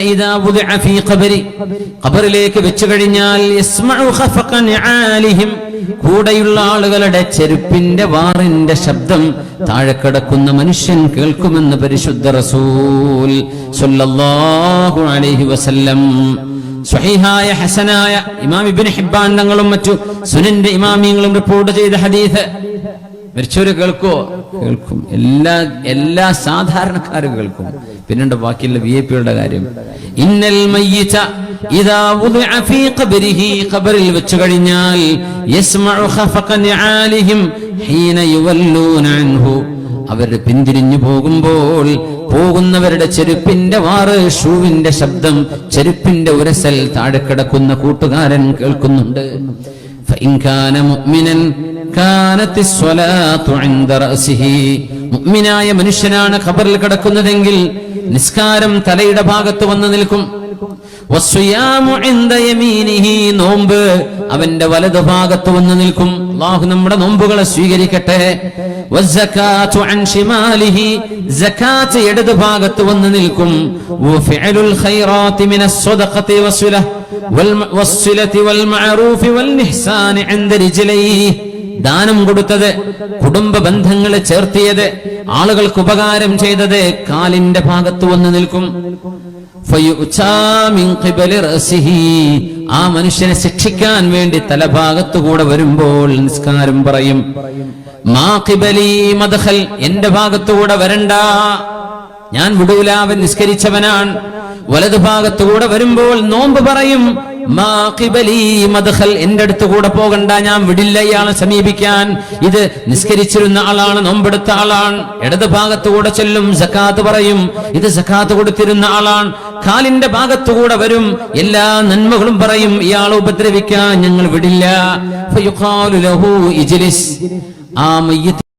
إذا وضع في قبري ഖബറിലേക്ക് വെച്ചു കഴിഞ്ഞാൽ യസ്മഉ ഖഫഖൻ ആലിഹിം കൂടെയുള്ള ആളുകളുടെ ചെരുപ്പിന്റെ വാറിന്റെ ശബ്ദം താഴെ കിടക്കുന്ന മനുഷ്യൻ കേൾക്കുമെന്ന് പരിശുദ്ധ റസൂൽ സ്വല്ലല്ലാഹു അലൈഹി വസല്ലം. സ്വഹീഹായ ഹസനായ ഇമാം ഇബ്നു ഹിബ്ബാൻ തങ്ങളും മറ്റു സുനന്റെ ഇമാമിയങ്ങളും റിപ്പോർട്ട് ചെയ്ത ഹദീസ്. മരിച്ചവര് കേൾക്കോ? കേൾക്കും. എല്ലാ സാധാരണക്കാരും കേൾക്കും. പിന്നീട് ബാക്കിയുള്ള വിഐപിയുടെ കാര്യം. ഇന്നൽ മയ്യിത ഇദാ വുദിഅ ഫീ ഖബരിഹി ഖബറിൽ വെച്ചു കഴിഞ്ഞാൽ യസ്മഉ ഖഫഖൻ ആലിഹിം ഹീന യുവല്ലൂന അൻഹു അവർ പിന്തിരിഞ്ഞു പോകുമ്പോൾ പോകുന്നവരുടെ ചെരുപ്പിന്റെ വാറ്, ഷൂവിന്റെ ശബ്ദം, ചെരുപ്പിന്റെ ഉരസൽ താഴെ കിടക്കുന്ന കൂട്ടുകാരൻ കേൾക്കുന്നുണ്ട്. ഫഇൻ കാന മുഅ്മിനൻ കാനത്തി സ്വലാത്തു ഇൻദ റഅസിഹി മുഅ്മിനായ മനുഷ്യനാണ് ഖബറിൽ കിടക്കുന്നതെങ്കിൽ നിസ്കാരം തലയുടെ ഭാഗത്ത് വന്ന് നിൽക്കും. വസ്സിയാമു ഇൻദ യമീനിഹി നോമ്പ് അവന്റെ വലതു ഭാഗത്ത് വന്ന് നിൽക്കും. അല്ലാഹു നമ്മുടെ നോമ്പുകളെ സ്വീകരിക്കട്ടെ. വസ്സകാതു അൻ ശിമാലിഹി സകാത്ത് ഇടതു ഭാഗത്ത് വന്ന് നിൽക്കും. വഫിഅലുൽ ഖൈറാത്തി മിനസ് സ്വദഖതി വസ്സിലതി വൽ മഅറൂഫി വൽ ഇഹ്സാനി ഇൻദ റിജ്ലൈഹി ദാനം കൊടുത്തത്, കുടുംബ ബന്ധങ്ങളെ ചേർത്തിയത്, ആളുകൾക്ക് ഉപകാരം ചെയ്തത് കാലിന്റെ ഭാഗത്ത് വന്ന് നിൽക്കും. ആ മനുഷ്യനെ ശിക്ഷിക്കാൻ വേണ്ടി തലഭാഗത്തുകൂടെ വരുമ്പോൾ നിസ്കാരം പറയും, മാ ഖിബലി മദ്ഖൽ എന്റെ ഭാഗത്തുകൂടെ വരണ്ട, ഞാൻ വിടൂല, അവൻ നിസ്കരിച്ചവനാണ്. വലതു ഭാഗത്തുകൂടെ വരുമ്പോൾ നോമ്പ് പറയും, മാ ഖിബലി മദ്ഖൽ എന്റെ അടുത്ത് കൂടെ പോകണ്ട, ഞാൻ വിടില്ല ഇയാളെ സമീപിക്കാൻ. ഇത് നിസ്കരിച്ചിരുന്ന ആളാണ്, നോമ്പെടുത്ത ആളാണ്. ഇടത് ഭാഗത്തുകൂടെ ചെല്ലും, സകാത്ത് പറയും, ഇത് സകാത്ത് കൊടുത്തിരുന്ന ആളാണ്. കാലിന്റെ ഭാഗത്തുകൂടെ വരും, എല്ലാ നന്മകളും പറയും, ഇയാളെ ഉപദ്രവിക്കാൻ ഞങ്ങൾ വിടില്ല. ഫയുഖാലു ലഹു ഇജ്ലിസ് ആ മയ്യിത്ത്